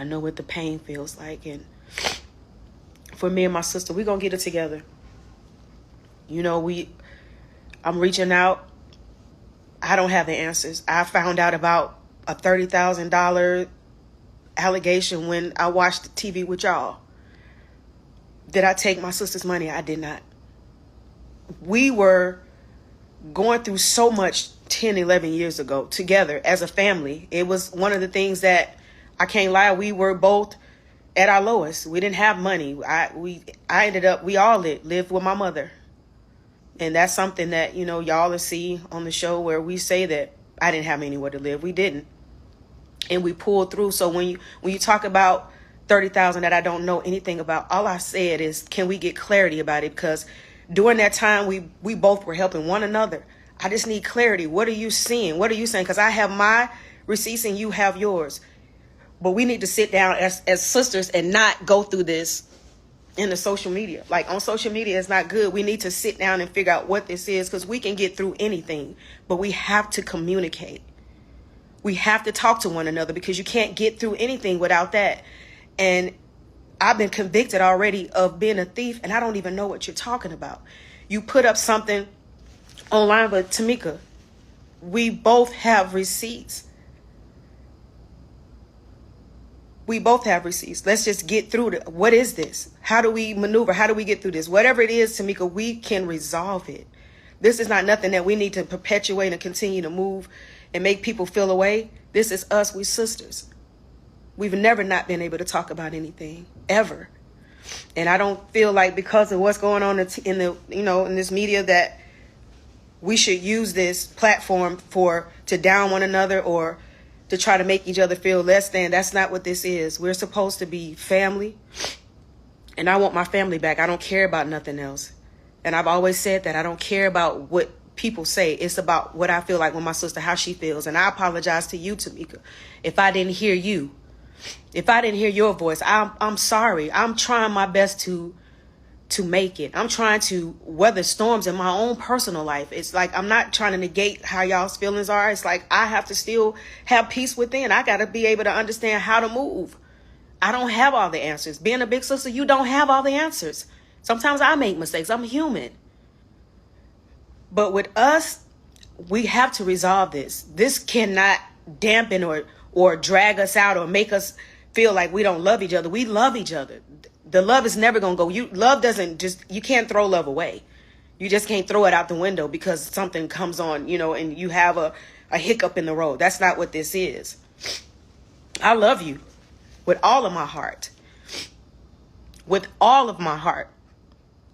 I know what the pain feels like. And for me and my sister, we're going to get it together. You know, I'm reaching out. I don't have the answers. I found out about a $30,000 allegation when I watched the TV with y'all. Did I take my sister's money? I did not. We were going through so much 10, 11 years ago together as a family. It was one of the things that, I can't lie, we were both at our lowest. We didn't have money. We all lived with my mother. And that's something that, you know, y'all will see on the show where we say that I didn't have anywhere to live. We didn't. And we pulled through. So when you talk about 30,000 that I don't know anything about, all I said is, can we get clarity about it? Because during that time, we both were helping one another. I just need clarity. What are you seeing? What are you saying? Because I have my receipts and you have yours. But we need to sit down as sisters and not go through this in the social media. Like, on social media, it's not good. We need to sit down and figure out what this is, because we can get through anything, but we have to communicate. We have to talk to one another, because you can't get through anything without that. And I've been convicted already of being a thief, and I don't even know what you're talking about. You put up something online, but Tamika, we both have receipts. We both have receipts. Let's just get through it. What is this? How do we maneuver? How do we get through this? Whatever it is, Tamika, we can resolve it. This is not nothing that we need to perpetuate and continue to move and make people feel away. This is us. We sisters. We've never not been able to talk about anything, ever. And I don't feel like, because of what's going on in this media, that we should use this platform to down one another or to try to make each other feel less than. That's not what this is. We're supposed to be family. And I want my family back. I don't care about nothing else. And I've always said that I don't care about what people say. It's about what I feel like with my sister, how she feels. And I apologize to you, Tamika, if I didn't hear you. If I didn't hear your voice, I'm sorry. I'm trying my best to make it. I'm trying to weather storms in my own personal life. It's like, I'm not trying to negate how y'all's feelings are. It's like, I have to still have peace within. I got to be able to understand how to move. I don't have all the answers. Being a big sister, you don't have all the answers. Sometimes I make mistakes. I'm human. But with us, we have to resolve this. This cannot dampen or drag us out or make us feel like we don't love each other. We love each other. The love is never going to go. Love doesn't just, you can't throw love away. You just can't throw it out the window because something comes on, and you have a hiccup in the road. That's not what this is. I love you with all of my heart. With all of my heart.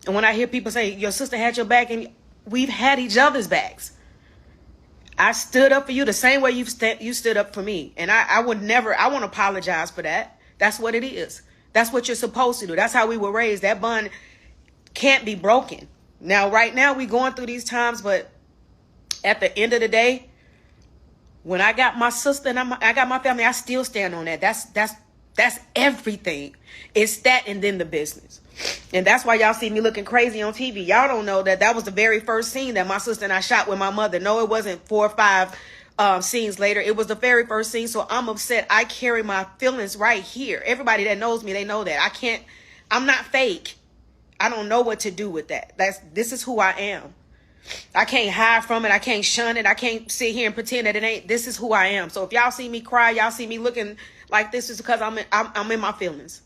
And when I hear people say, your sister had your back, and we've had each other's backs. I stood up for you the same way you stood up for me. And I won't apologize for that. That's what it is. That's what you're supposed to do. That's how we were raised. That bond can't be broken. Now, right now, we're going through these times, but at the end of the day, when I got my sister and I got my family, I still stand on that. That's everything. It's that and then the business. And that's why y'all see me looking crazy on TV. Y'all don't know that was the very first scene that my sister and I shot with my mother. No, it wasn't 4 or 5 scenes later. It was the very first scene. So I'm upset. I carry my feelings right here. Everybody that knows me, they know that. I'm not fake. I don't know what to do with that. This is who I am. I can't hide from it. I can't shun it. I can't sit here and pretend that it ain't. This is who I am. So if y'all see me cry, y'all see me looking like this, is because I'm in my feelings.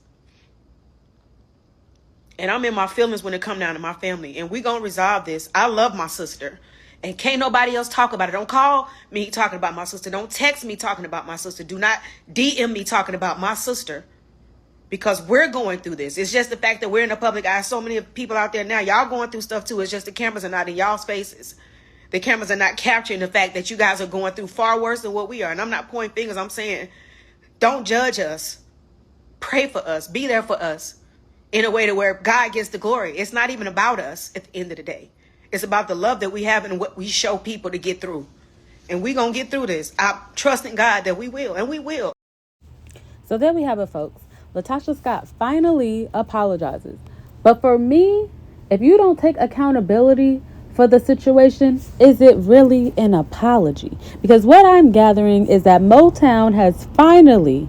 And I'm in my feelings when it come down to my family. And we gonna resolve this. I love my sister. And can't nobody else talk about it. Don't call me talking about my sister. Don't text me talking about my sister. Do not DM me talking about my sister. Because we're going through this. It's just the fact that we're in the public eye. So many people out there now, y'all going through stuff too. It's just the cameras are not in y'all's faces. The cameras are not capturing the fact that you guys are going through far worse than what we are. And I'm not pointing fingers. I'm saying, don't judge us. Pray for us. Be there for us. In a way to where God gets the glory. It's not even about us at the end of the day. It's about the love that we have and what we show people to get through. And we're going to get through this. I trust in God that we will. And we will. So there we have it, folks. Latocha Scott finally apologizes. But for me, if you don't take accountability for the situation, is it really an apology? Because what I'm gathering is that Motown has finally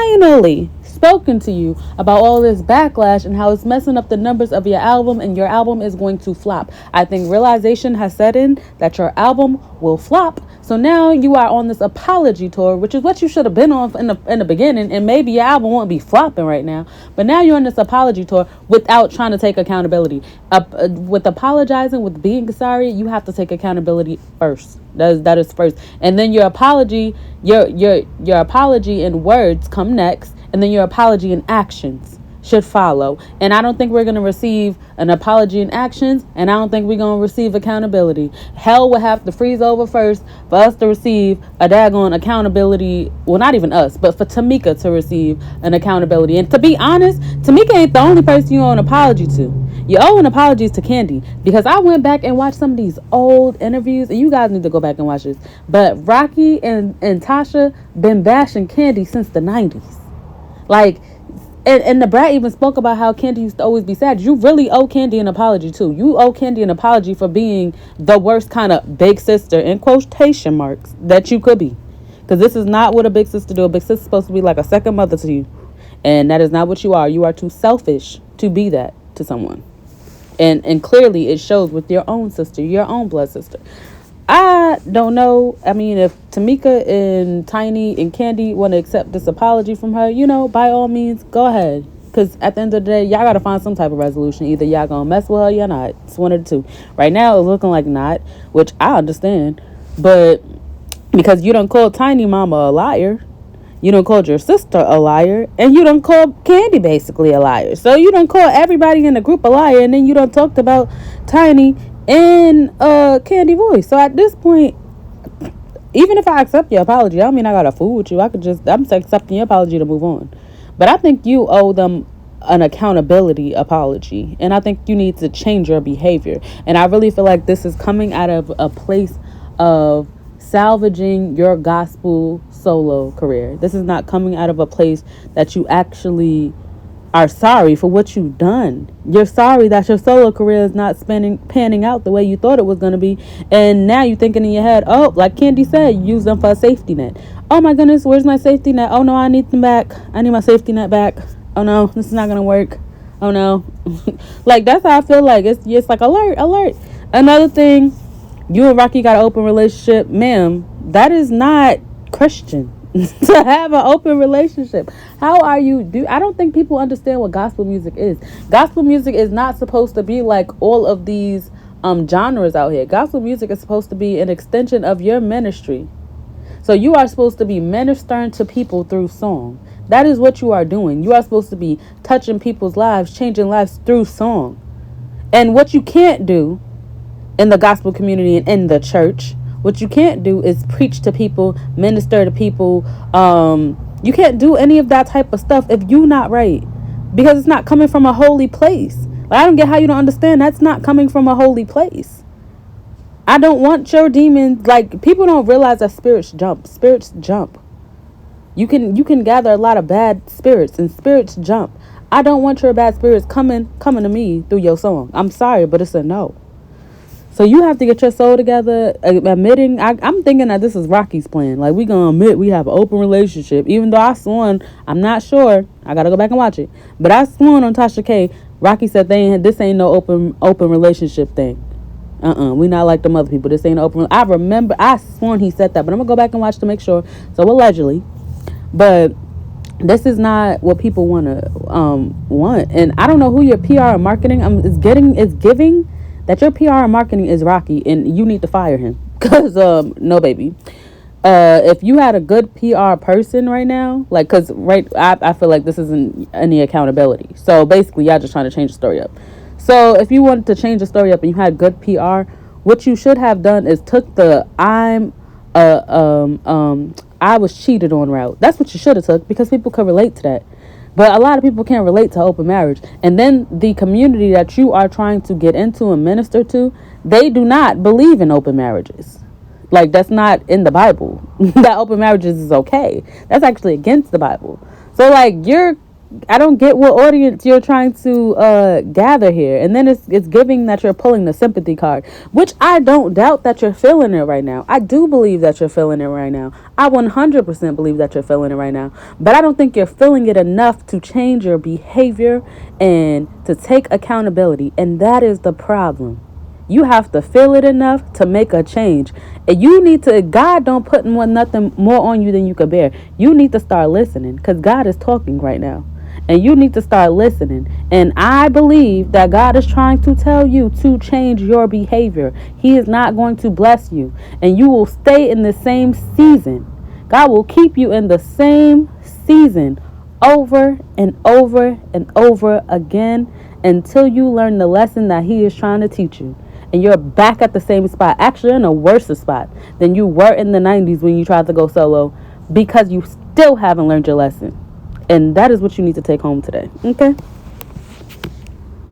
finally spoken to you about all this backlash and how it's messing up the numbers of your album and your album is going to flop. I think realization has set in that your album will flop. So now you are on this apology tour, which is what you should have been on in the beginning, and maybe your album won't be flopping right now. But now you're on this apology tour without trying to take accountability. With apologizing, with being sorry, you have to take accountability first. That is first, and then your apology, your apology in words come next, and then your apology in actions should follow. And I don't think we're going to receive an apology in actions, and I don't think we're going to receive accountability. Hell would have to freeze over first for us to receive a daggone accountability. Well, not even us, but for Tamika to receive an accountability. And to be honest, Tamika ain't the only person you owe an apology to. You owe an apology to Kandi, because I went back and watched some of these old interviews, and you guys need to go back and watch this. But Rocky and Tasha been bashing Kandi since the 90s. Like, and the brat even spoke about how Kandi used to always be sad. You really owe Kandi an apology too. You owe Kandi an apology for being the worst kind of big sister, in quotation marks, that you could be. Because this is not what a big sister do. A big sister is supposed to be like a second mother to you. And that is not what you are. You are too selfish to be that to someone. And clearly it shows with your own sister, your own blood sister. I don't know. I mean, if Tamika and Tiny and Kandi want to accept this apology from her, by all means, go ahead. Because at the end of the day, y'all got to find some type of resolution. Either y'all going to mess with her or y'all not. It's one of the two. Right now, it's looking like not, which I understand. But because you don't call Tiny Mama a liar, you don't call your sister a liar, and you don't call Kandi basically a liar. So you don't call everybody in the group a liar, and then you don't talk about Tiny in Kandi voice. So at this point, even if I accept your apology, I don't mean I gotta fool with you. I'm accepting your apology to move on. But I think you owe them an accountability apology, and I think you need to change your behavior. And I really feel like this is coming out of a place of salvaging your gospel solo career. This is not coming out of a place that you actually are sorry for what you've done. You're sorry that your solo career is not panning out the way you thought it was going to be. And now you're thinking in your head, oh, like Kandi said, use them for a safety net. Oh my goodness, where's my safety net? Oh no, I need them back. I need my safety net back. Oh no, this is not going to work. Oh no. Like, that's how I feel like. It's like, alert. Another thing, you and Rocky got an open relationship. Ma'am, that is not Christian. To have an open relationship. How are you? I don't think people understand what gospel music is. Gospel music is not supposed to be like all of these genres out here. Gospel music is supposed to be an extension of your ministry. So you are supposed to be ministering to people through song. That is what you are doing. You are supposed to be touching people's lives, changing lives through song. And what you can't do in the gospel community and in the church, what you can't do is preach to people, minister to people. You can't do any of that type of stuff if you're not right, because it's not coming from a holy place. Like, I don't get how you don't understand. That's not coming from a holy place. I don't want your demons. Like, people don't realize that spirits jump. You can gather a lot of bad spirits, and spirits jump. I don't want your bad spirits coming to me through your song. I'm sorry, but it's a no. So you have to get your soul together, admitting. I'm thinking that this is Rocky's plan. Like, we gonna admit we have an open relationship, even though I sworn, I'm not sure, I gotta go back and watch it, but I sworn on Tasha K, Rocky said this ain't no open relationship thing. We not like them other people. This ain't open. I remember I sworn he said that, but I'm gonna go back and watch to make sure. So allegedly, but this is not what people want, and I don't know who your PR and marketing is giving that your PR and marketing is Rocky, and you need to fire him. Because no, baby, if you had a good PR person right now, like, because I feel like this isn't any accountability. So basically, y'all just trying to change the story up. So if you wanted to change the story up and you had good PR, what you should have done is took the I was cheated on route. That's what you should have took, because people could relate to that. But a lot of people can't relate to open marriage. And then the community that you are trying to get into and minister to, they do not believe in open marriages. Like, that's not in the Bible. That open marriages is okay. That's actually against the Bible. So, like, you're get what audience you're trying to gather here. And then it's giving that you're pulling the sympathy card, which I don't doubt that you're feeling it right now. I do believe that you're feeling it right now. I 100% believe that you're feeling it right now. But I don't think you're feeling it enough to change your behavior and to take accountability. And that is the problem. You have to feel it enough to make a change. And you need to, God don't put nothing more on you than you can bear. You need to start listening because God is talking right now. And you need to start listening. And I believe that God is trying to tell you to change your behavior. He is not going to bless you. And you will stay in the same season. God will keep you in the same season over and over and over again until you learn the lesson that He is trying to teach you. And you're back at the same spot, actually in a worse spot than you were in the 90s when you tried to go solo, because you still haven't learned your lesson. And that is what you need to take home today. Okay?